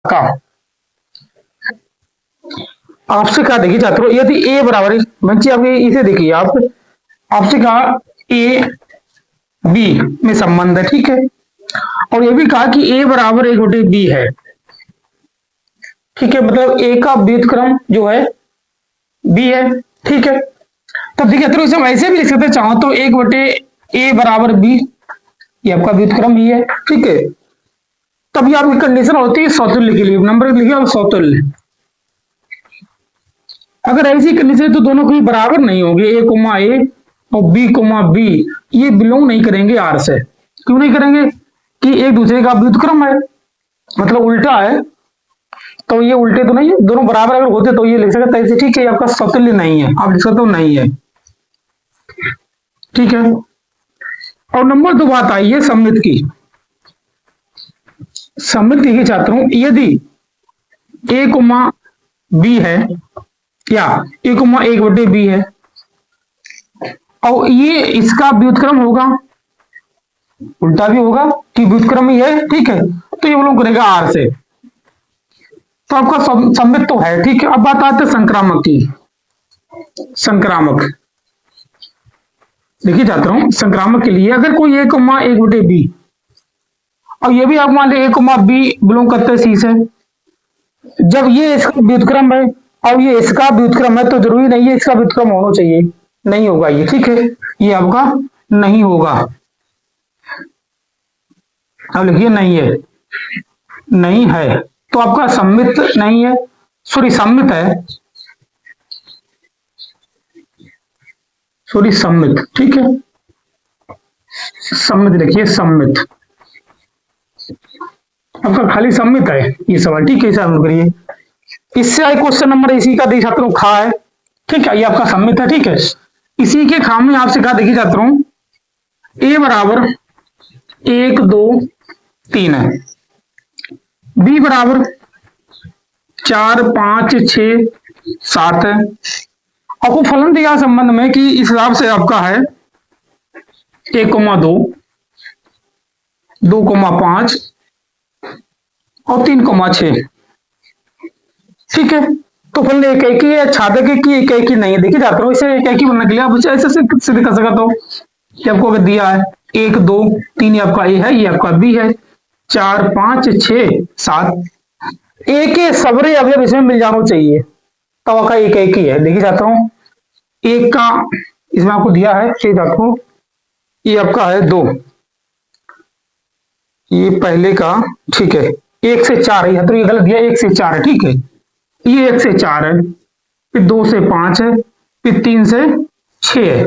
का आपसे कहा, देखिए छात्रों, यदि ए बराबर बच्चे आप इसे देखिए, आप आपसे कहा ए बी में संबंध है, ठीक है, और ये भी कहा कि ए बराबर एक बटे बी है, ठीक है, मतलब ए का व्युत्क्रम जो है बी है, ठीक है। तब देखिए तो इसे हम ऐसे भी लिख सकते हैं, चाहो तो एक बटे ए बराबर बी, ये आपका व्युत्क्रम भी है, ठीक है। तब ये आपकी कंडीशन होती है सौतुल्य के लिए, नंबर लिखिए आप सौतुल्य। अगर ऐसी कंडीशन तो दोनों कोई बराबर नहीं होंगे, ए और बी ये बिलोंग नहीं करेंगे आर से। क्यों नहीं करेंगे? कि एक दूसरे का व्युत्क्रम है, मतलब उल्टा है, तो ये उल्टे तो नहीं है, दोनों बराबर अगर होते तो ये लिख सकते ऐसे, ठीक है, आपका सौतुल्य नहीं है, आप लिख सकते हो नहीं है, ठीक है। और नंबर 2 बात आई है सममित की। सममित देखिए छात्रों, यदि ए कोमा बी है या ए कोमा एक बटे बी है और ये इसका व्युत्क्रम होगा, उल्टा भी होगा कि व्युत्क्रम ही है, ठीक है, तो ये बिलोंग करेगा आर से, तो आपका सममित तो है, ठीक है। अब बात आते हैं संक्रामक की। संक्रामक देखिए छात्रों, संक्रामक के लिए अगर कोई ए कोमा एक बटे बी और ये भी आप मान लीजिए ए कोमा बी बिलोंग करते हैं सी से, जब ये इसका व्युत्क्रम है और ये इसका व्युत्क्रम है, तो जरूरी नहीं है इसका व्युत्क्रम होना चाहिए, नहीं होगा ये, ठीक है, ये आपका नहीं होगा। अब लिखिए नहीं है, नहीं है, तो आपका सम्मित नहीं है, सॉरी सम्मित है, सॉरी सम्मित, ठीक है, सम्मित लिखिए, सम्मित आपका खाली सम्मित है ये सवाल, ठीक है, इसे हल करिए। इससे आए क्वेश्चन नंबर इसी का देखिए छात्रों खा है, ठीक है, ये आपका सम्मित है, ठीक है। इसी के खा में आपसे कहा, देखिए छात्रों, ए बराबर 1 2 3 है, बी बराबर 4 5 6 7 है। आपको फलन दिया संबंध में कि इस हिसाब से आपका है 1,2 2,5 और 3,6, ठीक है। तो फलन एक एक ही है, छात्रक एक एक ही नहीं है, देखिए छात्रों, इसे एक एक ही बनने के लिए आप ऐसे सिद्ध कर सकते हो कि आपको अगर दिया है 1 2 3, ये आपका ए है, ये आपका बी है, 4 5 6 7, एक ही सबरे अवयव इसमें मिल जाना चाहिए, तब आपका एक एक ही है। देखिए छात्रों, एक का इसमें आपको दिया है, ठीक है, आपको ये आपका है 2, ये पहले का, ठीक है, 1 से 4 है, तो ये गलत दिया, 1 से 4 है, ठीक है, ये 1 से 4 है, फिर 2 से 5 है, फिर 3 से 6 है,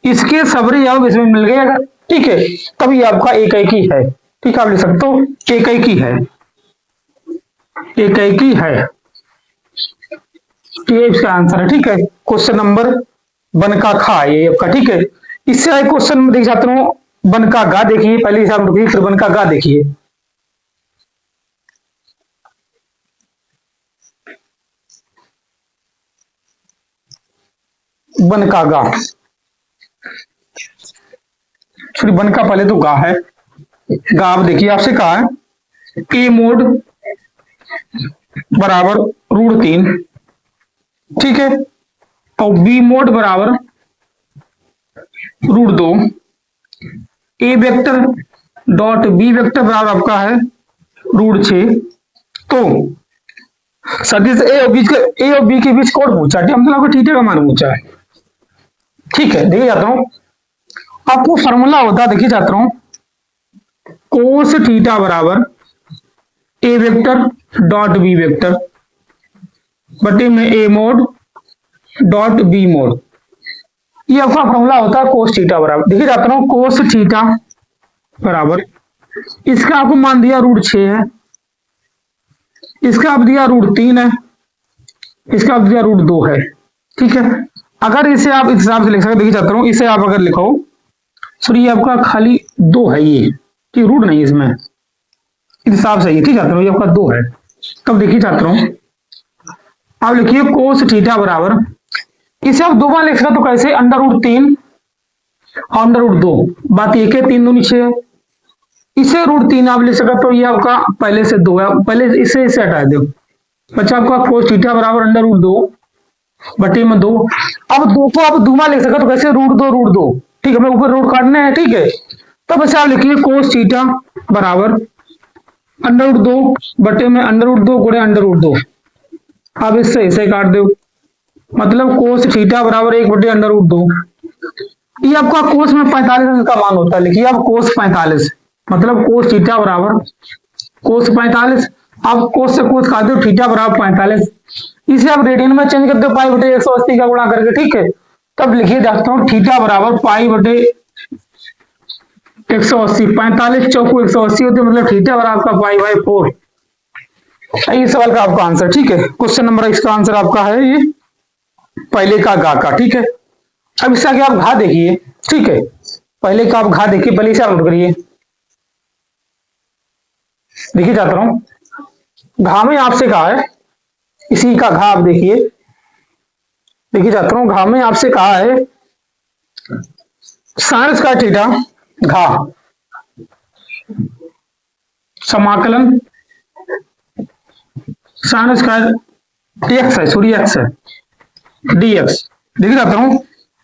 इसके सबरे अब इसमें मिल गए अगर, ठीक है, तब ये आपका एक एक ही है, ठीक है, आप लिख सकते हो एक एक ही है, एक एक ही है, ये इसका आंसर है, ठीक है। क्वेश्चन नंबर 1 का खा ये आपका, ठीक है। इससे आए क्वेश्चन में देख छात्रों 1 का गा देखिए, पहले हिसाब रुकिए, फिर 1 का गा देखिए। वन का गा, सॉरी 1 का पहले तो गा है, गा आप देखिए, आपसे कहा है ए मोड बराबर √3, ठीक है, और बी मोड बराबर √2, ए वेक्टर डॉट बी वेक्टर बराबर आपका है √6। तो सदिश ए और बी के बीच कोण पूछा, मतलब आपको थीटा का मान पूछा है, ठीक है। देखिए जाता हूं, आपको फॉर्मूला होता है, देखिए जाता हूं, कोस थीटा बराबर ए वेक्टर डॉट बी वेक्टर बटे में ए मोड डॉट बी मोड, ये आपका फॉर्मूला होता है कोस थीटा बराबर। देखिए जाता हूं, कोस थीटा बराबर, इसका आपको मान दिया √6 है, इसका आप दिया √3 है, इसका आप दिया √2 है, ठीक है। अगर इसे आप इस हिसाब से लिख सकते, देखिए चाहता हूं, इसे आप अगर लिखो, सॉरी ये आपका खाली 2 है, ये ठीक, रूट नहीं इसमें, इस हिसाब से, ठीक है, ये आपका 2 है। तब देखिए छात्रों, आप लिखिए कोस थीटा बराबर, इसे आप 2 बार लिख सकते, तो कैसे, √3 और √2, बात एक है, 3 दूनी 6, इसे √3 आप ले सका तो ये आपका पहले से 2 है, पहले इसे हटा दो। बच्चा आपका cos थीटा बराबर √2 बटे में 2। अब 2 को आप दूना लिख सका तो कैसे √2 ठीक है, हमें ऊपर रूट काटने हैं ठीक है। तो बच्चा आप लिखिए cos थीटा बराबर √2 बटे में √2 गुणे √2। अब इससे इसे काट दो, मतलब cos थीटा बराबर 1 बटे √2। ये आपका cos में 45 का मान होता है, लिखिए आप cos 45, मतलब cos थीटा बराबर cos 45। आप cos से cos काट दो, थीटा बराबर 45। इसे आप रेडियन में चेंज कर दो पाई बटे 180 का गुणा करके ठीक है। तब लिखिए देखता हूँ थीटा बराबर पाई बटे 180, 45 चौको 180 होते, मतलब थीटा बराबर आपका पाई बाई 4। इस सवाल का आपका आंसर ठीक है। क्वेश्चन नंबर इसका आंसर आपका है ये पहले का गा का ठीक है। अब इसका आगे आप घा देखिए ठीक है, पहले का आप घा देखिए, पहले इसे नोट करिए। देखिए जाता रहा हूं, घा में आपसे कहा है, इसी का घा आप देखिए, देखिए जाता हूं, घा में आपसे कहा है साइन स्क्वायर थीटा घा समाकलन साइन स्क्वायर एक्स है, सॉरी एक्स है dx। देखिए जाता हूं,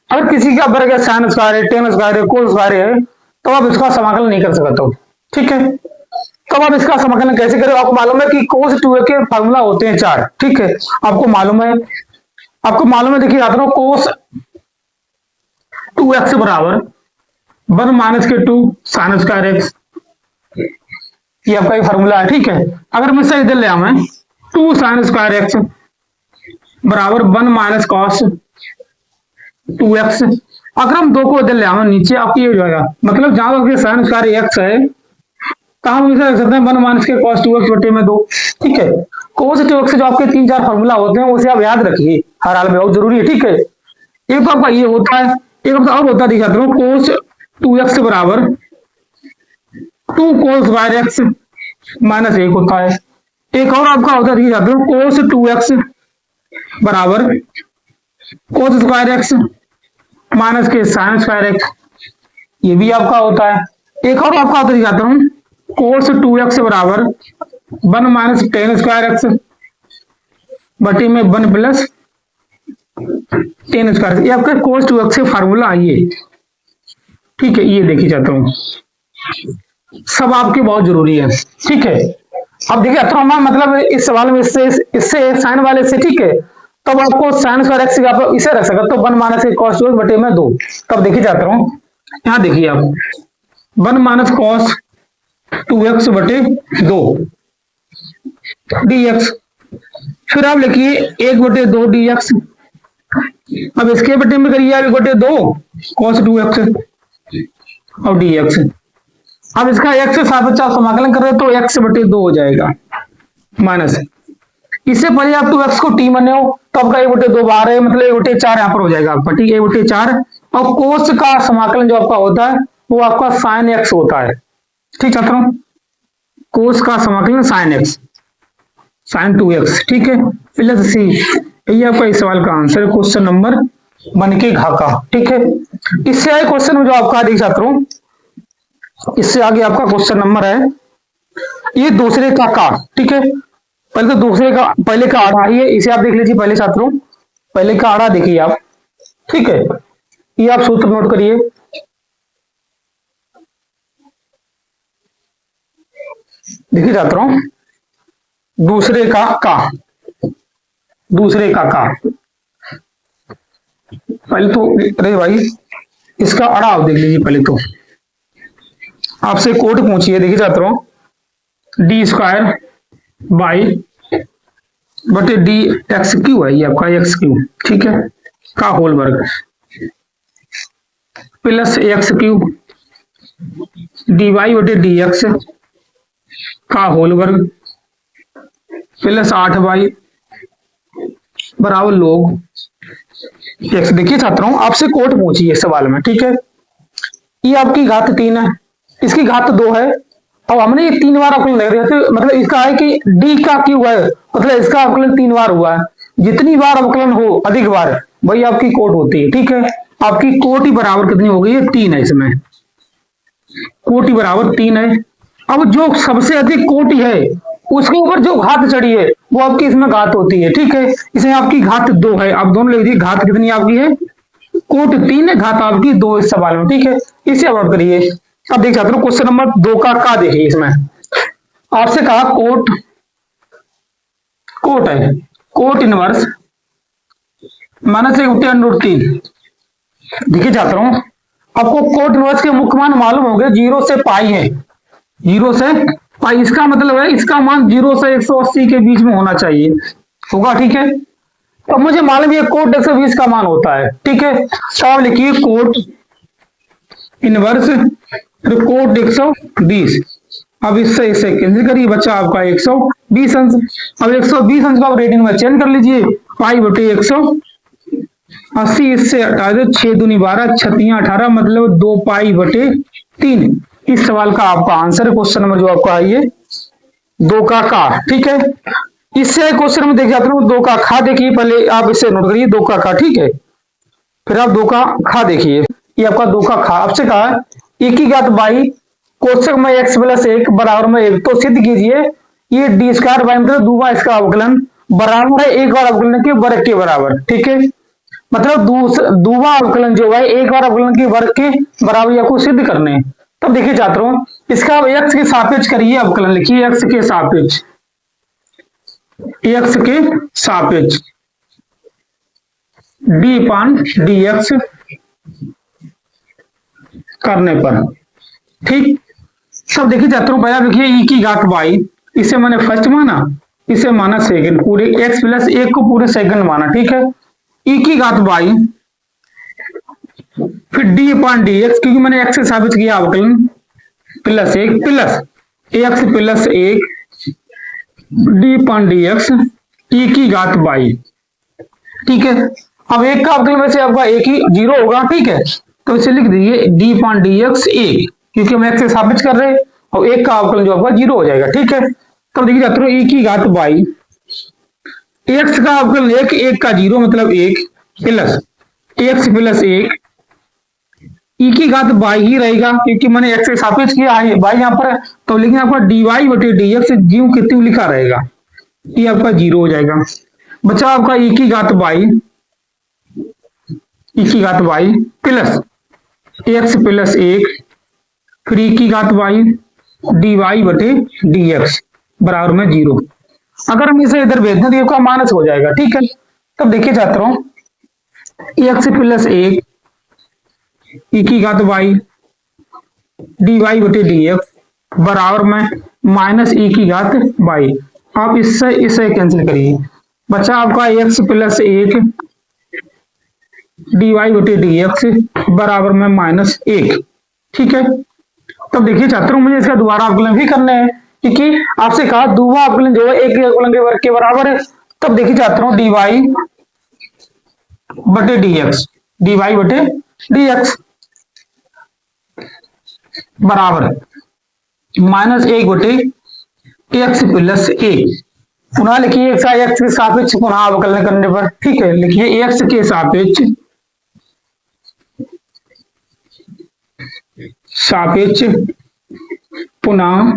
अगर किसी का वर्ग है साइन स्क्वायर है, टेन स्क्वायर है, कोस स्क्वायर है, तो आप इसका समाकलन नहीं कर सकते हो ठीक है। तो आप इसका समाकलन कैसे करें? आपको मालूम है कि cos 2a के फार्मूला होते हैं 4 ठीक है, आपको मालूम है। देखिए आता हूं, cos 2x बराबर 1 माइनस के 2 साइन स्क्वायर एक्स, ये आपका एक फार्मूला है ठीक है। अगर मैं सही इधर ले आऊं, 2 साइन स्क्वायर एक्स बराबर 1 माइनस कॉस 2x। अगर हम 2 को इधर ले आवे नीचे, आपकी ये हो जाएगा, मतलब जहां आपके साइन स्क्वायर x है तो हम इसे रख सकते हैं 1 माइनस के cos 2x बटे में 2 ठीक है। cos 2x जो आपके 3-4 फार्मूला होते हैं उसे आप याद रखिए, हर हाल में बहुत जरूरी है ठीक है। एक तो आपका ये होता है, एक आपका और होता है, दिखाता हूं, cos 2x बराबर 2 cos स्क्वायर x माइनस 1 होता है। एक और आपका होता है, देखिए जाते हो, cos 2x बराबर cos स्क्वायर x माइनस के साइन स्क्वायर x, ये भी आपका होता है। एक और आपका होता है, दिखाता हूं, cos 2x बराबर 1 माइनस टेन स्क्वायर एक्स बटी में 1 प्लस टेन स्क्वायर। ये आपका cos 2x से फार्मूला आइए ठीक है। ये देखिए जाता हूं, सब आपके बहुत जरूरी है ठीक है। अब देखिए अथवा मतलब इस सवाल में इससे साइन वाले से ठीक है, तब आपको साइन स्क्वायर एक्स आप इसे रख सकते तो 1 माइनस cos 2x बटे में 2। तब देखिए जाता हूं, यहां देखिए आप 1 माइनस cos 2x बटे 2 dx, फिर आप लिखिए 1 बटे 2 dx। अब इसके बटे में करिए आप 1 बटे 2 cos 2x और dx। अब इसका x से सापेक्ष समाकलन कर रहे तो x बटे 2 हो जाएगा माइनस, इससे पहले आप 2x को t माने हो तो आपका 1 बटे 2 बाहर है, मतलब 1 बटे 4 यहाँ पर हो जाएगा आपका ठीक है, 1 बटे 4। और कोस का समाकलन जो आपका होता है वो आपका साइन x होता है ठीक है। कोस का समाकलन साइन x साइन 2x ठीक है, प्लस सी। ये आपका इस सवाल का आंसर है, क्वेश्चन नंबर 1 के घा का ठीक है। इससे आगे क्वेश्चन जो आपका देख सकता हूं, इससे आगे आपका क्वेश्चन नंबर है ये दूसरे का ठीक है। पहले तो दूसरे का, पहले का आड़ा है, इसे आप देख लीजिए पहले छात्रों, पहले का आड़ा देखिए आप ठीक है। ये आप सूत्र नोट करिए, देखिए छात्रों, दूसरे का पहले तो अरे भाई इसका आड़ा आप देख लीजिए पहले तो, आपसे कोट पूछिए, देखिए छात्रों, डी स्क्वायर बाई बटे डी एक्स क्यू है, ये आपका एक्स क्यू ठीक है का होल वर्ग plus x q d y बटे डी एक्स का होल वर्ग प्लस 8 वाई बराबर लोग एक्स। देखिए छात्रों, आपसे कोट पूछी है सवाल में ठीक है। ये आपकी घात 3 है, इसकी घात 2 है, अब हमने ये 3 बार अवकलन ले रहे थे, मतलब इसका है कि डी का क्यू है, मतलब इसका अवकलन 3 बार हुआ है। जितनी बार अवकलन हो अधिक बार वही आपकी कोट होती है ठीक है। आपकी कोट ही बराबर कितनी हो गई है? 3 है, इसमें कोट ही बराबर 3 है। अब जो सबसे अधिक कोटि है उसके ऊपर जो घात चढ़ी है वो आपकी इसमें घात होती है, ठीक है। इसमें आपकी घात 2 है, आप दोनों लिख दीजिए। घात कितनी आपकी है? कोट 3 है, घात आपकी 2 इस सवाल में, ठीक है। इसे अवॉइड करिए। अब देख छात्रों क्वेश्चन नंबर 2 का देखिए। इसमें आपसे कहा कोट, कोट है कोट इनवर्स -1/√3। देखिए छात्रों, आपको कोट इनवर्स के मुख्य मान मालूम होंगे, 0 से पाई है, 0 से पाई। इसका मतलब है इसका मान 0 से 180 के बीच में होना चाहिए, होगा, ठीक है। तो मुझे मालूम है कोट 120 का मान होता है, ठीक है। तो आप लिखिए कोट इनवर्स कोट 120। अब इससे इसे कैंसिल करिए, बच्चा आपका 120 अंश। अब 120 अंश को आप रेटिंग में चेंज कर लीजिए, पाई बटे 180। इससे हटा दो, 6 दूनी 12, 6 18, मतलब 2 पाई बटे 3। इस सवाल का आपका आंसर है, क्वेश्चन नंबर जो आपका है ये 2 का, ठीक है। इससे क्वेश्चन में देख जाते हैं 2 का खा। देखिए पहले आप इसे नोट करिए, 2 का खा, ठीक है। फिर आप 2 का खा देखिए, ये आपका 2 का खा। आपसे कहा एक ही घात बाई कोष्टक में x + 1 बराबर में 1। तो सिद्ध कीजिए ये d² बाई मतलब दूबा इसका अवकलन बराबर है एक बार अवकलन के वर्ग के बराबर, ठीक है। मतलब दूबा अवकलन जो है एक बार अवकलन के वर्ग के बराबर आपको सिद्ध करने। तब देखिए छात्रों, इसका x के सापेक्ष करिए अवकलन, लिखिए x के सापेक्ष, x के सापेक्ष d/dx करने पर, ठीक। सब देखिए छात्रों, पहला देखिए e की घात बाई, इसे मैंने फर्स्ट माना, इसे माना सेकंड, पूरे x + 1 को पूरे सेकंड माना, ठीक है। e की घात बाई, फिर d/dx, क्योंकि मैंने x से साबित किया अवकलन, +1 प्लस x + 1 d/dx e की घात बाई, ठीक है। अब एक का अवकलन वैसे आपका एक ही 0 होगा, ठीक है। तो इसे लिख दीजिए d/dx 1, क्योंकि हम x से साबित कर रहे हैं, और एक का अवकलन जो आपका 0 हो जाएगा, ठीक है। तो देखिए छात्रों, e की घात बाई, x का अवकलन 1, 1 का 0 मतलब 1 प्लस x + 1 e की घात बाई ही रहेगा, क्योंकि मैंने x से सापेक्ष किया है बाई यहाँ पर। तो लेकिन आपका dy/dx जीव कितनी लिखा रहेगा, ये आपका 0 हो जाएगा। बचा आपका e की घात बाई, e की घात बाई प्लस x + 1, फिर e की घात बाई dy/dx बराबर में 0। अगर हम इसे इधर भेज दें तो आपका माइनस हो जाएगा, ठीक है। तब देखिए छात्रों, x + 1 e की घात बाई dy/dx बराबर में -e की घात बाई। आप इससे इसे कैंसिल करिए, बचा आपका x + 1 dy/dx बराबर में -1, ठीक है। तब देखिए छात्रों, मुझे इसका दोबारा अवकलन भी करना है, क्योंकि आपसे कहा दूसरा अवकलन जो है एक अवकलन के वर्ग के बराबर है। तब देखिए छात्रों, dy/dx बराबर -1/x + 1। पुनः लिखिए x के सापेक्ष पुनः अवकलन करने पर, ठीक है। लिखिए x के सापेक्ष पुनः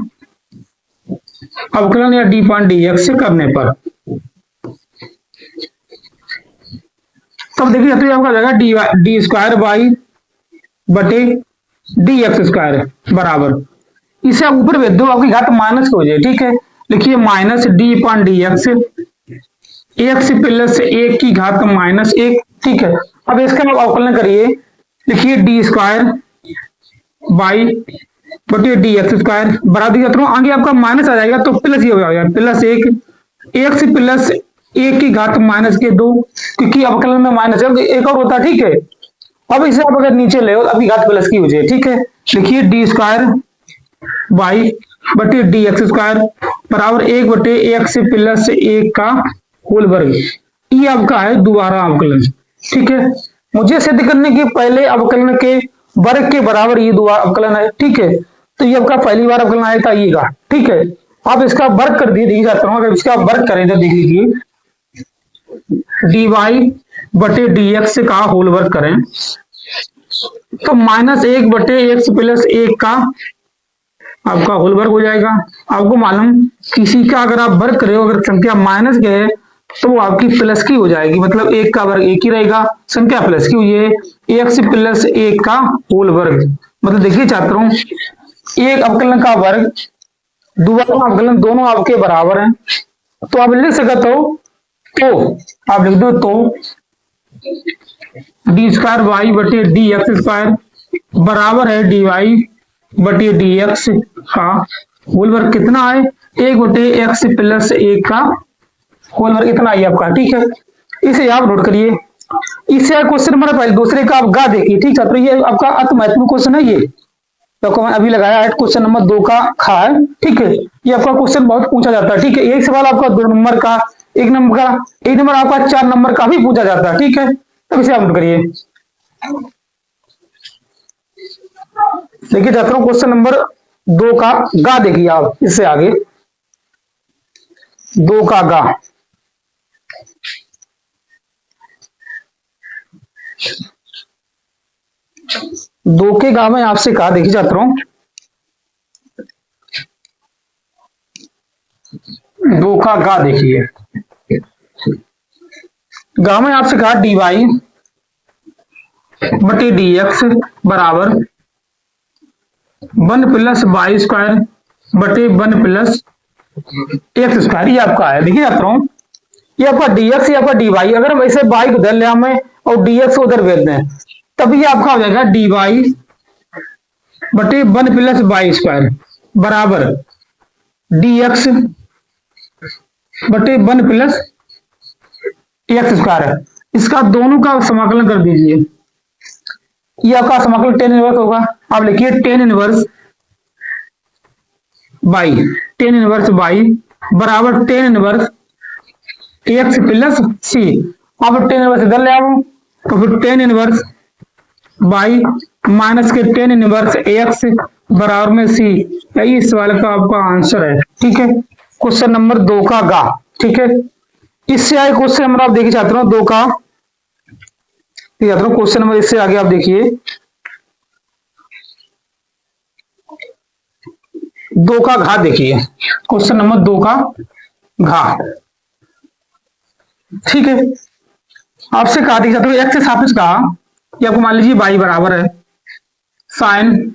अवकलन या d/dx करने पर। तब देखिए तो आपका जाएगा d² बराबर, इसे आप ऊपर भेज दो, आपकी घात माइनस हो जाए, ठीक है। लिखिए -d/dx x + 1 की घात -1, ठीक है। अब इसका आप अवकलन करिए, लिखिए d² dx² बराबर आगे आपका माइनस आ जाएगा, तो प्लस ही हो जाएगा, +1 x + 1 की घात -2, क्योंकि अवकलन में माइनस है, एक और होता है, ठीक है। अब इसे आप अगर नीचे ले आपकी घात प्लस की हो जाए, ठीक है। लिखिए d² dx² बराबर 1/x + 1 का होल वर्ग। ये आपका है दोबारा अवकलन, ठीक है। मुझे सिद्ध करने के पहले अवकलन के वर्ग के बराबर ये दोबारा अवकलन है, ठीक है। तो ये आपका पहली बार अवकलन आया था ये का, ठीक है। आप इसका वर्ग कर दिए, देखिए जाता हूँ, अगर इसका वर्ग करें तो देख लीजिए dy/dx का होल वर्ग करें तो -1/x + 1 का आपका होल वर्ग हो जाएगा। आपको मालूम किसी का अगर आप वर्ग करे हो, अगर संख्या माइनस के है तो वो आपकी प्लस की हो जाएगी, मतलब एक का वर्ग एक ही रहेगा, संख्या प्लस की हुई है, एक्स प्लस एक का होल वर्ग। मतलब देखिए छात्रों, एक अवकलन का वर्ग दोनों अवकलन दोनों आपके बराबर हैं, तो आप लिख सकते हो, तो आप लिख दो तो डी स्क्वायर वाई बटे डी एक्स स्क्वायर बराबर है डी वाई बटे डी एक्स का होल वर्ग कितना है, एक बटे एक्स प्लस एक का होल वर्ग इतना ही आपका। ठीक है, इसे आप नोट करिए। इससे क्वेश्चन नंबर पहले दूसरे का आप गा देखिए। ठीक है, तो ये आपका अति महत्वपूर्ण क्वेश्चन है, ये तो मैंने अभी लगाया है, क्वेश्चन नंबर 2 का खा है। ठीक है, ये आपका क्वेश्चन बहुत पूछा जाता है। ठीक है, एक सवाल आपका 2 नंबर का, एक नंबर आपका 4 नंबर का भी पूछा जाता है। ठीक है, तो इसे आप नोट करिए। देखिए छात्रों, क्वेश्चन नंबर 2 का गा देखिए आप, इससे आगे 2 का गा। दो के गा में आपसे कहा, देखिए छात्रों, 2 का गा देखिए। गा में आपसे कहा डी वाई बटे डी एक्स बराबर 1 प्लस वाई स्क्वायर बटे 1 प्लस एक्स स्क्वायर, ये आपका है। देखिए छात्रों, ये आपका डी एक्स, ये आपका डी वाई, अगर हम ऐसे वाई को इधर ले हमें और डी एक्स उधर भेज दें, तब ये आपका हो जाएगा डी वाई बटे 1 प्लस वाई स्क्वायर बराबर डी एक्स बटे 1 प्लस एक्स स्क्वायर है। इसका दोनों का समाकलन कर दीजिए, ये आपका समाकलन टेन इनवर्स होगा। आप लिखिए टेन इनवर्स बाई बराबर टेन इनवर्स एक्स प्लस सी। अब टेन इनवर्स इधर ले आओ, तो फिर टेन इनवर्स बाई माइनस के टेन इनवर्स एक्स बराबर में सी, यही इस सवाल का आपका आंसर है। ठीक है, क्वेश्चन नंबर 2 का गा। ठीक है, इससे आगे क्वेश्चन नंबर आप देखिए छात्रों 2 का, छात्रों क्वेश्चन नंबर इससे आगे आप देखिए 2 का घा देखिए, क्वेश्चन नंबर 2 का घा। ठीक है, आपसे कहा देखिए छात्रों, एक्स के सापेक्ष कहा, ये आपको मान लीजिए बाई बराबर है साइन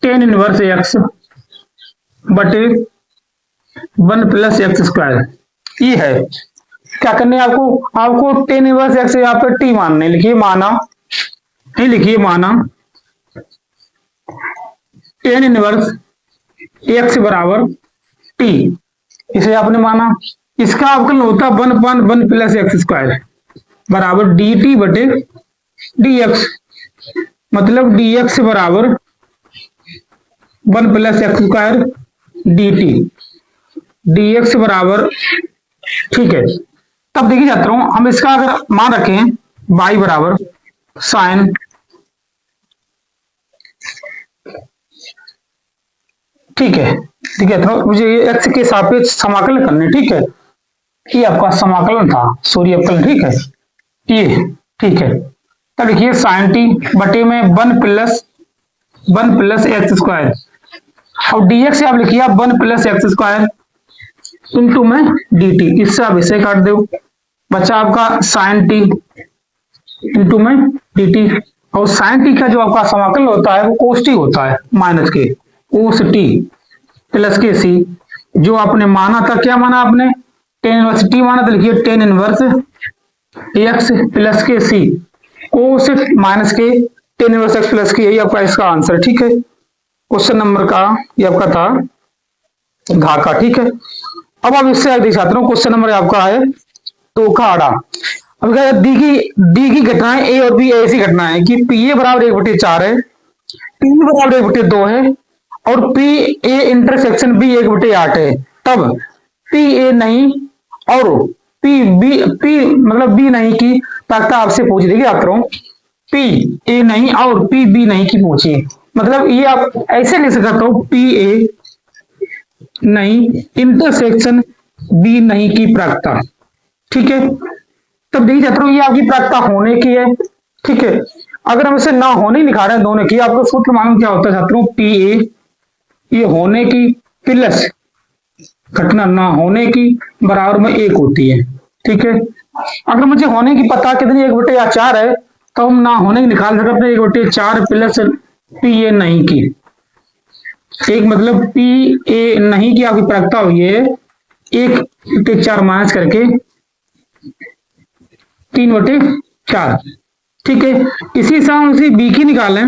टेन इनवर्स एक्स बटे 1 प्लस एक्स स्क्वायर, ये है। क्या करने आपको टेन इनवर्स एक्स यहाँ पे टी मानने, लिखिए माना, नहीं लिखिए माना टेन इनवर्स एक्स बराबर टी, इसे आपने माना। इसका अवकलन होता है 1 प्लस एक्स स्क्वायर बराबर डी टी बटे डी एक्स, मतलब डी एक्स बराबर 1 plus x square D T, D x बराबर। ठीक है, तब देखिए छात्रों, हम इसका अगर मान रखें बाई बराबर साइन ठीक है, ठीक है, तो मुझे ये एक्स के सापेक्ष समाकलन करने। ठीक है, ये आपका समाकलन था, सॉरी अवकलन। ठीक है, ये ठीक है, तब देखिए साइन टी बटे में 1 प्लस एक्स स्क्वायर, और डी एक्स आप लिखिए 1 प्लस एक्स स्क्वायर इंटू में डी टी, इससे आप इसे काट दो, बचा आपका साइन टी इंटू में डी टी, और साइन टी का जो आपका समाकलन होता है वो कोस टी होता है, माइनस के कोस टी प्लस के सी। जो आपने माना था, क्या माना आपने, टेन इनवर्स टी माना, तो लिखिए टेन इनवर्स एक्स प्लस के सी कोस माइनस के टेन इनवर्स एक्स प्लस के, यही आपका इसका आंसर। ठीक है, क्वेश्चन नंबर का ये आपका था घा का। ठीक है, अब आप इससे आगे छात्रों क्वेश्चन नंबर आपका है 2 का आड़ा। अब क्या दी की घटनाएं ए और बी ऐसी घटनाएं है कि पी ए बराबर 1/4 है, पी बराबर 1/2 है, और पी ए इंटरसेक्शन बी 1/8 है। तब पी ए नहीं और पी मतलब बी नहीं की प्राप्यता आपसे पूछी। देखिए छात्रों, पी ए नहीं और पी बी नहीं की पूछी, मतलब ये आप ऐसे लिख सकते हो, पी ए नहीं इंटरसेक्शन बी नहीं की प्राप्यता। ठीक है, तब देखिए छात्रों, ये आपकी प्राप्यता होने की है। ठीक है, अगर हम इसे ना होने लिखा रहे हैं दोनों की, आपको सूत्र मालूम क्या होता है छात्रों? पी ए, ये होने की प्लस घटना ना होने की बराबर में एक होती है। ठीक है, अगर मुझे होने की पता कितनी 1/4 है, तो हम ना होने की निकाल सकते हैं 1/4 प्लस पी ए नहीं की। एक मतलब पी ए नहीं की आपकी प्राप्ता हुई है 1/4 माइनस करके 3/4। ठीक है, इसी से हम उसी बी की निकालें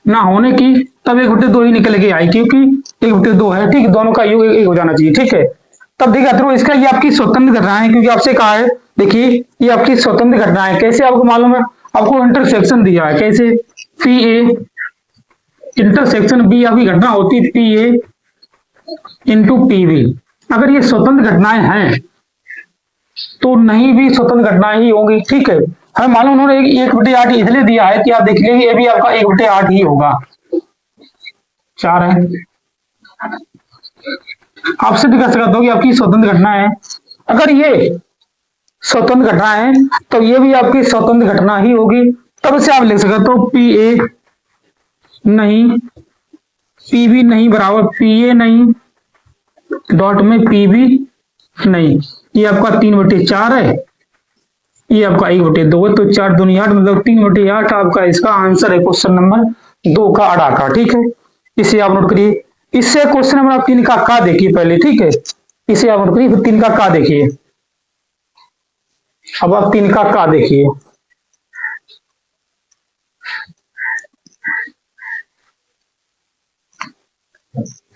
ना होने की, तब 1/2 ही निकल के आई, क्योंकि 1/2 है। ठीक है, दोनों का योग एक हो जाना चाहिए। ठीक है, तब देखिए इसका ये आपकी स्वतंत्र घटना है, क्योंकि आपसे कहा है, देखिए ये आपकी स्वतंत्र घटना है। कैसे आपको मालूम है? आपको इंटरसेक्शन दिया है, कैसे? पी ए इंटरसेक्शन बी आपकी घटना होती है P A into P B. अगर ये स्वतंत्र घटनाएं हैं तो नहीं भी स्वतंत्र घटनाएं ही होंगी। ठीक है, हमें मालूम उन्होंने 1/8 इसलिए दिया है कि आप देख लीजिए ये भी आपका 1/8 ही होगा। 4 है, आपसे भी कह सकता हूं कि आपकी स्वतंत्र घटना है। अगर ये स्वतंत्र घटना है तो ये भी आपकी स्वतंत्र घटना ही होगी। तब से आप लिख सकते हो पी ए नहीं, पी बी नहीं बराबर पी ए नहीं डॉट में पी बी नहीं। ये आपका 3/4 है, ये आपका 1/2 है, तो 4 दूनी 8 मतलब 3/8 आपका इसका आंसर है क्वेश्चन नंबर 2 का अड़ा का। ठीक है, इसे आप नोट करिए। इससे क्वेश्चन नंबर आप 3 का देखिए पहले। ठीक है, इसे आप नोट करिए, फिर 3 का देखिए। अब आप 3 का देखिए।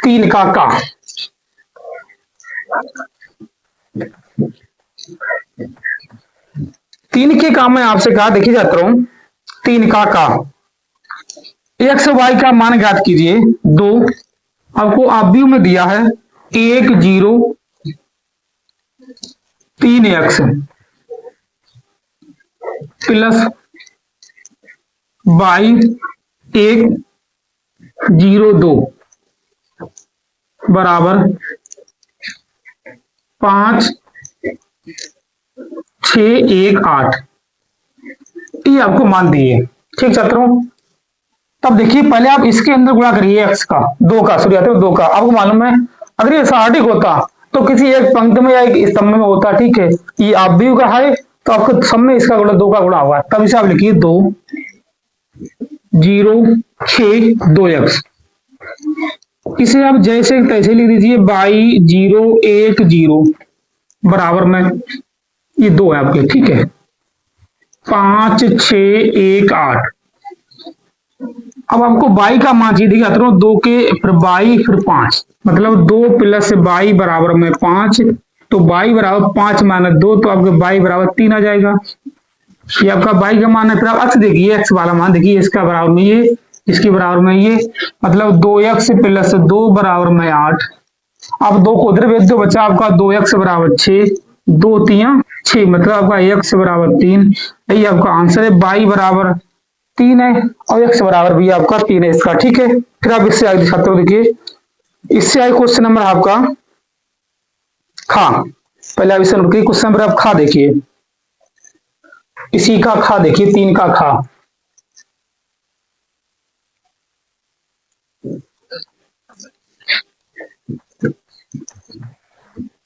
तीन का 3 के काम में आपसे कहा, देखिए छात्रों 3 का एक्स वाई का मान ज्ञात कीजिए 2। आपको आव्यूह में दिया है 1 0 3x प्लस y 1 0 2 बराबर 5 6 1 8। ये आपको मान दिए। ठीक छात्रों, तब देखिए पहले आप इसके अंदर गुणा करिए x का 2 का, सॉरी 2 का। आपको मालूम है अगर ये सार्वत्रिक होता तो किसी एक पंक्ति में या एक स्तंभ में होता। ठीक है, ये आव्यूह का है तो आपको सब में इसका गुणा 2 का गुणा होगा। तब इसे आप लिखिए 2 0 6 2x। इसे आप जैसे तैसे लिख दीजिए y 0 1 0 बराबर में ये 2 है आपके। ठीक है, 5 6 1 8। अब आपको y का मान चाहिए। देखिए छात्रों 2 के फिर y फिर 5 मतलब 2 प्लस y बराबर में 5, तो y बराबर 5 माइनस 2, तो आपके y बराबर 3 आ जाएगा। ये आपका y का मान है। फिर आप x देखिए, x वाला मान देखिए, इसका बराबर में ये, इसके बराबर में ये, मतलब 2x प्लस 2 बराबर में 8। आप 2 को उधर भेज दो, बच्चा आपका 2x बराबर 6, 2 3 6 मतलब आपका x बराबर 3। यही आपका आंसर है, y बराबर 3 है और x बराबर भी आपका 3 है इसका। ठीक है, फिर आप इससे आगे छात्रों देखिए, इससे आगे क्वेश्चन नंबर आपका खा। पहले आप इसे नोट करिए, क्वेश्चन नंबर आप खा देखिए, इसी का खा देखिए, 3 का खा।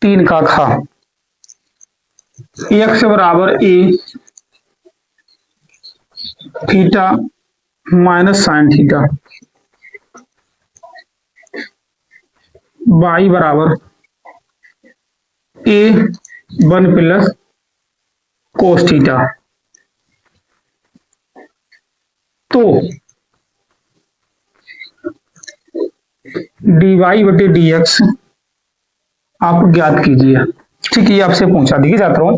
तीन का खा x बराबर a theta minus sine theta, y बराबर a 1 प्लस कोस थीटा। तो dy बटे dx आप ज्ञात कीजिए। ठीक है, ये आपसे पूछा। देखिए छात्रों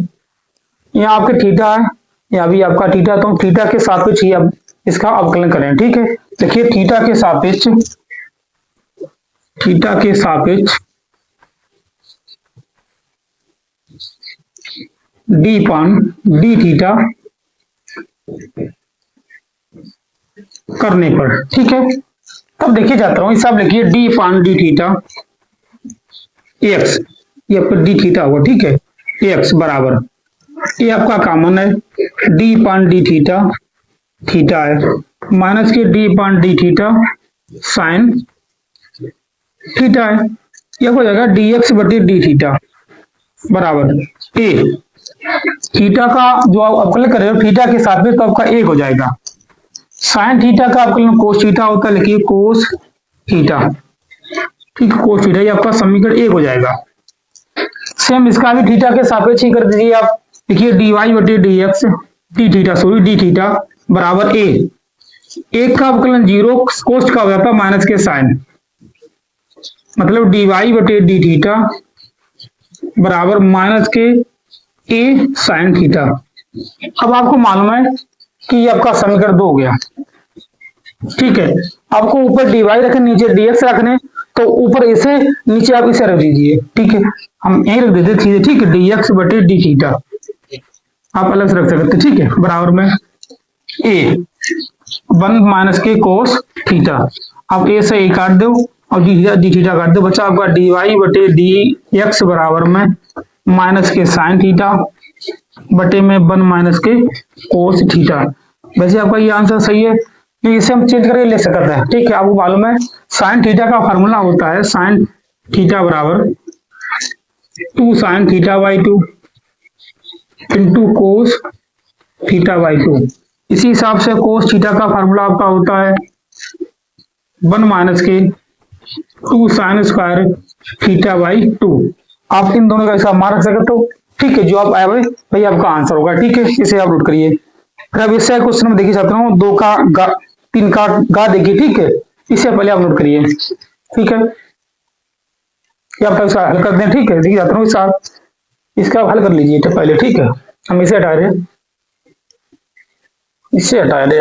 यहाँ आपके थीटा है, यहाँ भी आपका थीटा, तो थीटा के सापेक्ष ही आप इसका अवकलन करें। ठीक है, देखिए थीटा के सापेक्ष डी पान डी थीटा करने पर। ठीक है, तब देखिए छात्रों इस आप लिखिए डी पान डी थीटा एक्स, ये आपका डी थीटा होगा। ठीक है, एक्स बराबर ये आपका कॉमन है डी पान डी थीटा थीटा है माइनस के D upon D theta sine theta है। यह हो जाएगा डी एक्स बटे डी थीटा बराबर ए। थीटा का जो आप अवकलन कर रहे हो थीटा के साथ में तो आपका एक हो जाएगा। साइन थीटा का अवकलन कोस थीटा होता है, लिखिए कोस थीटा। ठीक है, कोस थीटा ये आपका समीकरण एक हो जाएगा। सेम इसका भी थीटा के सापेक्ष ही कर दीजिए आप, लिखिए डी वाई बटे d x D theta sorry D theta बराबर ए। एक का अवकलन जीरो कोस का हो जाता है माइनस के साइन, मतलब डी वाई बटे डी थीटा बराबर माइनस के ए साइन थीटा। अब आपको मालूम है कि ये आपका समीकरण 2 हो गया। ठीक है, आपको ऊपर डी वाई रखने नीचे डी एक्स रखने, तो ऊपर इसे नीचे आप इसे रख दीजिए। ठीक है, हम यही रख देते सीधे। ठीक है, डी एक्स बटे डी थीटा आप अलग से रख सकते। ठीक है, बराबर में ए 1 माइनस के कोस थीटा। आप ए से ए काट दो और डी थीटा काट दो, बचा आपका डी वाई बटे डी एक्स बराबर में माइनस के साइन थीटा बटे में 1 माइनस के कोस थीटा। वैसे आपका ये आंसर सही है, इसे हम चेंज करके ले सकते हैं। ठीक है, आपको मालूम है साइन थीटा का फार्मूला होता है साइन थीटा बराबर 2 sine theta by 2 into cos theta by 2। इसी हिसाब से कोस थीटा का फार्मूला आपका होता है 1 माइनस के 2 साइन स्क्वायर थीटा बाई 2। आप इन दोनों का हिसाब मार रख सकते हो। ठीक है, जो आप आए भाई आपका आंसर होगा। ठीक है, इसे आप नोट करिए। फिर अब इससे क्वेश्चन में देखिए चाहता हूँ 2 का 3 का गा देखिए। ठीक है, इसे पहले आप नोट करिए। ठीक है, या आप इसका हल कर दें। ठीक है, देखिए चाहता हूँ इसका हल कर लीजिए तो पहले। ठीक है, हम इसे हटा रहे, इसे हटा रहे।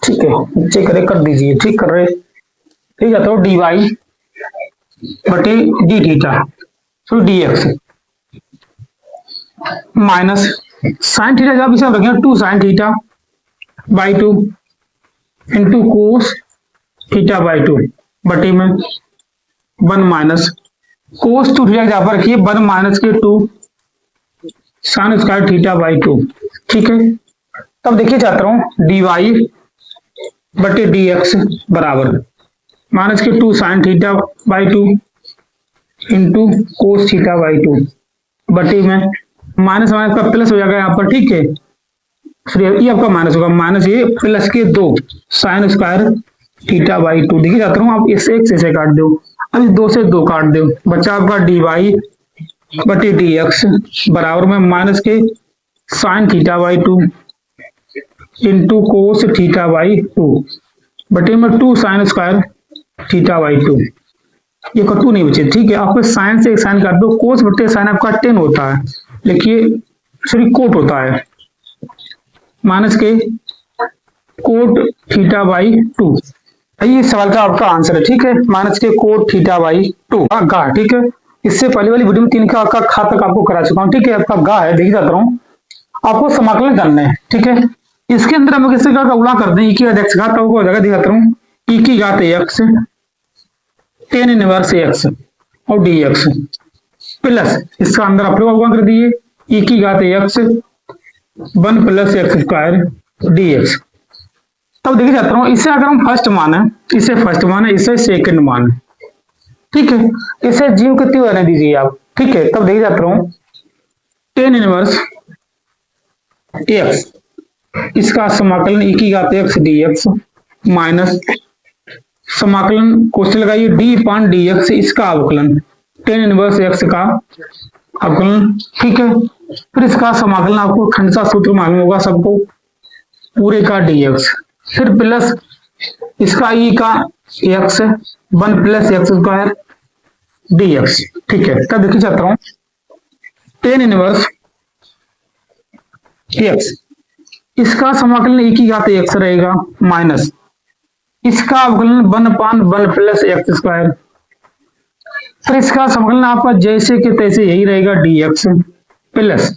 ठीक है, नीचे करे कर दीजिए। ठीक कर रहे, ठीक है, तो डी वाई बटे डी थीटा तो D x minus sine theta जब इसे रखेंगे 2 sine theta by 2 into cos theta by 2 बटे में 1 माइनस कोस 2 थीटा जहां पर रखिए 1 माइनस के 2 साइन स्क्वायर थीटा बाई 2। ठीक है, तब देखिए चाहता हूं डी वाई बटे डी एक्स बराबर माइनस के 2 sine theta by 2 into cos theta by 2 बटे में माइनस माइनस का प्लस हो जाएगा यहाँ पर। ठीक है, फिर ये आपका माइनस होगा, माइनस ये प्लस के 2 साइन स्क्वायर थीटा बाई 2। देखिए चाहता हूँ आप इस 1 से काट दो, अब इस 2 से 2 काट दो, बचा आपका डी वाई बटे डी एक्स बराबर में माइनस के sine theta by 2 into cos theta by 2 बटे में 2 साइन स्क्वायर थीटा बाई 2। ये कटू नहीं बचे। ठीक है, आपको साइन से एक साइन काट दो, कोस बटे साइन आपका 10 होता है, लिखिए सॉरी कोट होता है माइनस के कोट थीटा बाई 2। ये सवाल का आपका आंसर है। ठीक है, माइनस के कोट थीटा बाई 2 गा। ठीक है, इससे पहले वाली वीडियो में 3 का खा तक आपको करा चुका हूँ। ठीक है, आपका गा है, देखिए जाता हूँ आपको समाकलन करना है। ठीक है, इसके अंदर हम किसी का गुणा कर दें, ई की घात एक्स घात आपको हो जाएगा, दिखाता हूँ ई की घात एक्स tan इनवर्स एक्स और डी एक्स प्लस इसका अंदर आप लोग गुणा कर दिए ई की घात x 1 plus x square D x. तब देखिए जाता हूँ इसे अगर हम फर्स्ट मान है, इसे फर्स्ट मान है, इसे सेकंड मान है। ठीक है, इसे जीव के त्यों रहने दीजिए आप। ठीक है, तब देखिए जाता हूँ tan इनवर्स एक्स इसका समाकलन ई की घात एक्स डी एक्स माइनस समाकलन क्वेश्चन लगाइए डी पान डी एक्स इसका अवकलन tan इनवर्स एक्स का अवकलन। ठीक है, फिर इसका समाकलन आपको खंडसा सूत्र मालूम होगा सबको, पूरे का dx, फिर प्लस इसका ई का x 1 plus x square dx। ठीक है, तब देखिए चाहता हूं tan इनवर्स x इसका समाकलन ई की घात x रहेगा माइनस इसका अवकलन 1/1 प्लस एक्स स्क्वायर, फिर इसका समाकलन आपका जैसे के तैसे यही रहेगा dx प्लस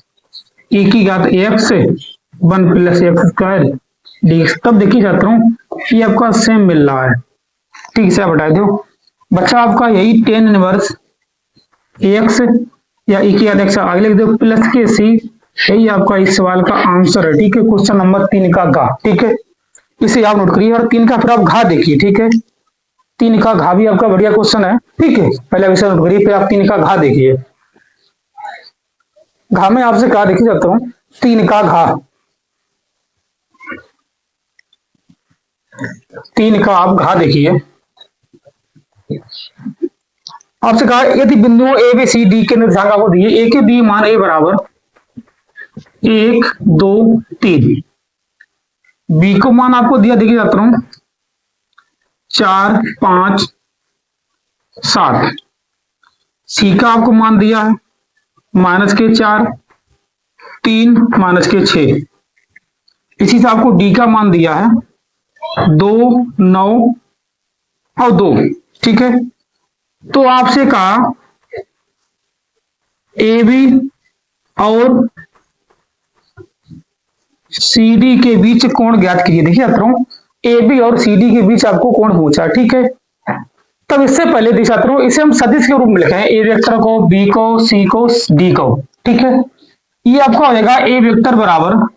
ई की घात x 1 plus x square dx। तब देखिए जाता हूँ ये आपका सेम मिल रहा है। ठीक से बता दो बच्चा आपका यही tan इनवर्स x या ई की घात x आगे लिख दो प्लस के c यही आपका इस सवाल का आंसर है। ठीक है, क्वेश्चन नंबर 3 का घा। ठीक है, इसे आप नोट करिए। और 3 का फिर आप घा देखिए। ठीक है, 3 का घा भी आपका बढ़िया क्वेश्चन है। ठीक है, पहले विषय नोट करिए, फिर आप 3 का घा देखिए। घा में आपसे कहा देखिए जाता हूं, 3 का घा। 3 का आप घा देखिए। आपसे कहा यदि बिंदुओं ए बी सी डी के निर्देशांक आपको दिए, ए के बी मान ए बराबर 1 2 3, बी को मान आपको दिया देखिए जाता हूं 4 5 7, सी का आपको मान दिया है -4 3 -6, इसी से आपको डी का मान दिया है 2 9 और 2। ठीक है, तो आपसे कहा ए बी और सी डी के बीच कोण ज्ञात कीजिए। देखिए छात्रों, ए बी और सी डी के बीच आपको कोण पूछा। ठीक है, तब इससे पहले देखिए छात्रों, इसे हम सदिश के रूप में लिखे हैं, ए वेक्टर को, बी को, सी को, डी को। ठीक है, ये आपका हो जाएगा ए वेक्टर बराबर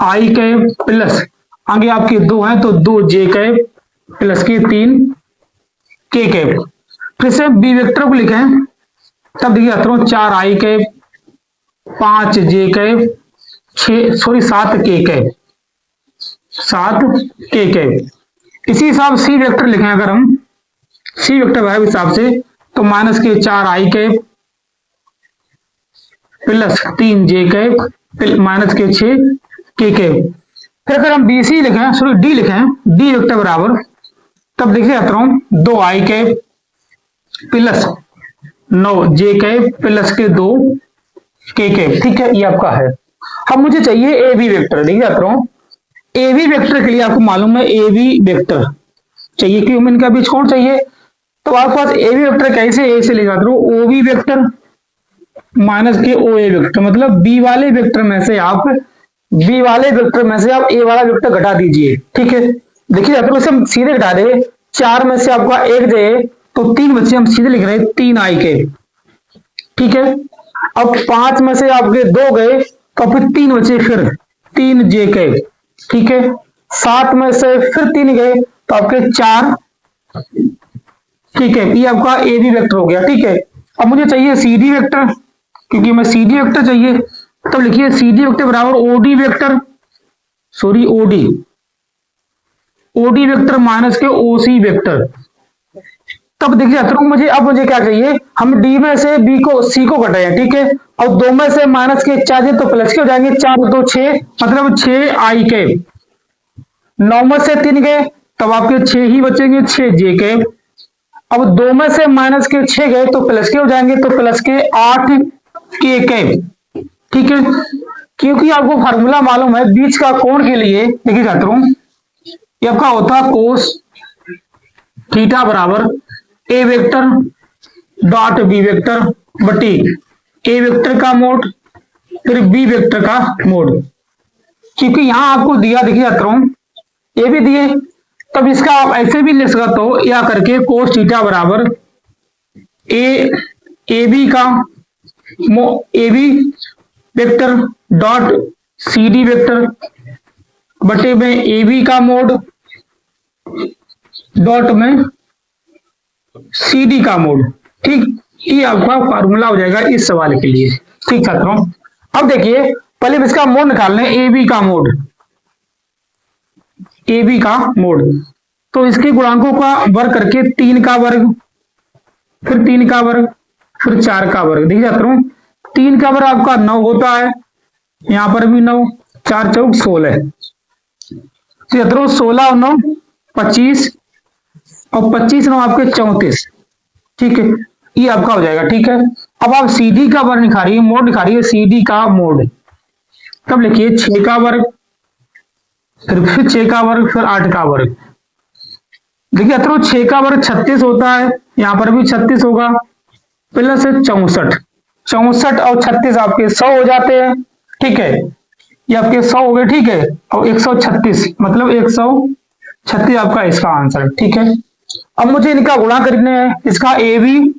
आई कैप प्लस, आगे आपके 2 हैं तो 2 जे कैप प्लस के 3 के कैप। फिर से बी वेक्टर को लिखें, तब देखिए छात्रों 4 आई कैप 5 जे कैप 7 के कैप 7 के कैप। इसी हिसाब सी वेक्टर लिखें, अगर हम सी वेक्टर है हिसाब से तो -4 आई कैप प्लस 3 जे कैप -6 के कैप। फिर अगर हम बी सी लिखें, सॉरी डी लिखें, डी वेक्टर बराबर, तब देखिए छात्रों 2 आई कैप प्लस 9 जे कैप प्लस के 2 के कैप। ठीक है, ये आपका है। अब मुझे चाहिए ए बी वेक्टर। देखिए छात्रों, ए बी वेक्टर के लिए आपको मालूम है ए बी वेक्टर चाहिए, क्यों इनका बीच कोण चाहिए। तो आपके पास ए बी वेक्टर कैसे, ए से ले जाते हो ओ बी वेक्टर माइनस के ओ ए वेक्टर, मतलब बी वाले वेक्टर में से आप ए वाला वेक्टर घटा दीजिए। ठीक है, देखिए छात्रों, इसे हम सीधे घटा दे, 4 में से आपका 1 जाए तो 3 बच्चे, हम सीधे लिख रहे हैं 3 आई के। ठीक है, अब 5 में से आपके 2 गए तो फिर 3 बचे, फिर 3 जे के। ठीक है, 7 में से फिर 3 गए तो आपके 4। ठीक है, ये आपका ए बी वेक्टर हो गया। ठीक है, अब मुझे चाहिए सी डी वेक्टर, क्योंकि मैं सी डी वेक्टर चाहिए, तब लिखिए सी डी वेक्टर बराबर OD vector, sorry OD vector minus के ओसी वेक्टर। तब देखिए छात्रों, मुझे क्या चाहिए, हम डी में से बी को सी को घटाए हैं। ठीक है, और 2 में से -4 जाए तो प्लस के हो जाएंगे, 4 2 6, मतलब 6 आई के। 9 में से 3 गए तब आपके 6 ही बचेंगे, 6 जे के। अब 2 में से -6 गए तो प्लस के हो जाएंगे, तो प्लस के 8 के कैप। ठीक है, क्योंकि आपको फार्मूला मालूम है बीच का कोण के लिए। देखिए छात्रों, ये आपका होता है कोस थीटा बराबर ए वेक्टर डॉट बी वेक्टर बटी ए वेक्टर का मोड फिर बी वेक्टर का मोड। क्योंकि यहां आपको दिया, देखिए छात्रों ए भी दिए, तब इसका आप ऐसे भी लिख सकते हो, या करके कोस थीटा बराबर A B vector dot C D vector बटे में ए बी का मोड डॉट में सी डी का मोड। ठीक, ये आपका फार्मूला हो जाएगा इस सवाल के लिए। ठीक छात्रों, अब देखिए पहले इसका मोड निकाल लें, ए बी का मोड। तो इसके गुणांकों का वर्ग करके 3 का वर्ग, फिर 3 का वर्ग, फिर 4 का वर्ग। देखिए छात्रों, 3 का वर्ग आपका 9 होता है, यहां पर भी 9, 4 चौक 16, छात्रों 16 और 9 25, और 25 9 आपके 34। ठीक है, ये आपका हो जाएगा। ठीक है, अब आप सी डी का वर्ग निकालिए, मोड निकालिए सी डी का मोड। तब लिखिए 6 का वर्ग, फिर 6 का वर्ग, फिर 8 का वर्ग। देखिए छात्रों, 6 का वर्ग 36 होता है, यहां पर भी 36 होगा, प्लस 64। 64 और 36 आपके 100 हो जाते हैं। ठीक है, ये आपके 100 हो गए। ठीक है, और 136 मतलब 136 आपका इसका आंसर है। ठीक है, अब मुझे इनका गुणा करने हैं, इसका ए बी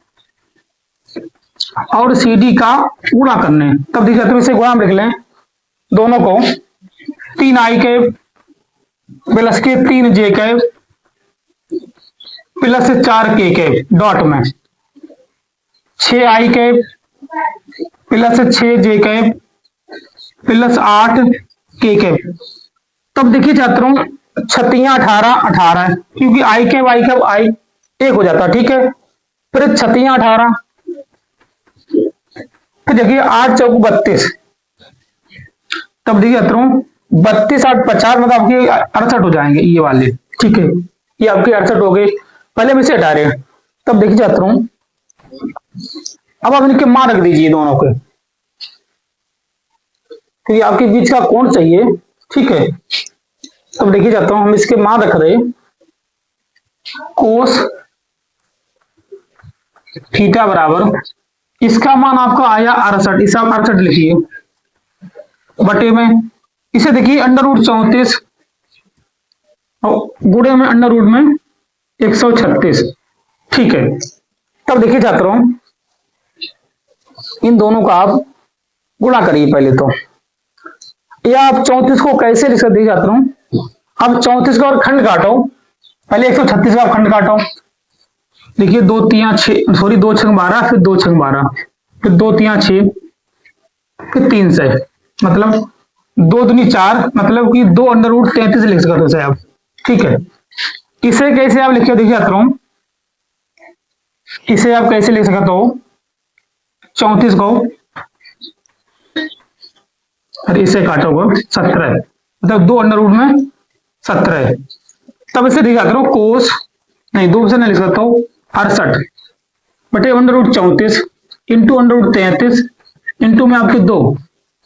और CD का गुणा करने हैं। तब देखिए तो इसे गुणा में लिख लें दोनों को, 3i कैप प्लस के 3j cap plus 4k cap dot में 6i cap plus 6j cap plus 8k cap. तब देखिए छात्रों 36 18 18 है, क्योंकि i कैप i एक हो जाता है, ठीक है। फिर 36 18, फिर देखिए 8 चौक 32, तब देखिए छात्रों 32 8 50 मतलब आपके 68 हो जाएंगे ये वाले, ठीक है। ये आपके 68 हो गए, पहले में से हटा रहे हैं। तब देखिए छात्रों अब आप इनके मान रख दीजिए दोनों के, क्योंकि आपके बीच का कोण चाहिए, ठीक है। तब देखिए जाता हूं हम इसके मान रख रहे कोस थीटा बराबर, इसका मान आपका आया 68, इसे आप 68 लिखिए बटे में, इसे देखिए अंडर रूट 34 और गुणे में अंडर रूट में 136, ठीक है। तब देखिए छात्रों इन दोनों का आप गुणा करिए पहले तो, या आप 34 को कैसे लिख सकते हैं छात्रों, अब 34 का और खंड काटो, पहले 136 का खंड काटो, देखिए 2 3 6 सॉरी 2 6 12, फिर 2 6 12, फिर 2 3 6, फिर 3 से मतलब 2 दूनी 4, मतलब कि 2 अंडर रूट 33 लिख सकते हैं आप, ठीक है। इसे कैसे आप लिखे देखिए छात्रों, इसे आप कैसे लिख सकते हो 34 को और इसे काटोगे 17, मतलब 2 अंडर रूट में 17, तब इसे दिखा करो कोस नहीं 2 से नहीं लिख सकता हूँ 68 बटे under root 34 into under root 33 into में आपके 2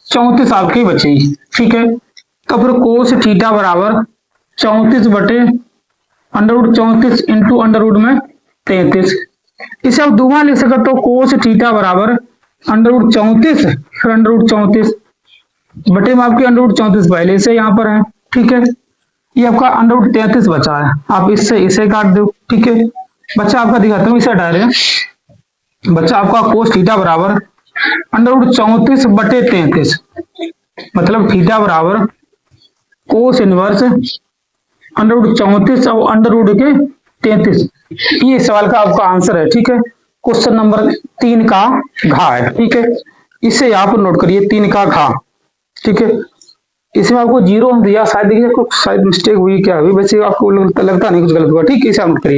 34 आपकी बचेगी, ठीक है। तो फिर कोस थीटा बराबर 34 बटे under root 34 into under root में 33, इसे आप दोबारा लिख सकते हो कोस थीटा बराबर अंडर रूट 34 फिर अंडर रूट 34 बटे में आपके अंडर रूट 34 पहले से यहाँ पर है, ठीक है। ये आपका अंडर रूट 33 बचा है, आप इससे इसे काट दो, ठीक है। बच्चा आपका दिखाता हूँ, इसे हटा रहे हैं। बच्चा आपका कोस थीटा बराबर अंडर रूट 34 बटे 33, मतलब थीटा बराबर कोस इनवर्स अंडर रूट 34 और अंडर रूट के 33, ये सवाल का आपका आंसर है, ठीक है। क्वेश्चन नंबर 3 का घा है, ठीक है। इसे यहाँ पर नोट करिए 3 का घा, ठीक है। इसमें आपको 0 दिया, शायद देखिए शायद मिस्टेक हुई क्या हुई, वैसे आपको लगता नहीं कुछ गलत हुआ, ठीक है। इसे आप नोट करिए।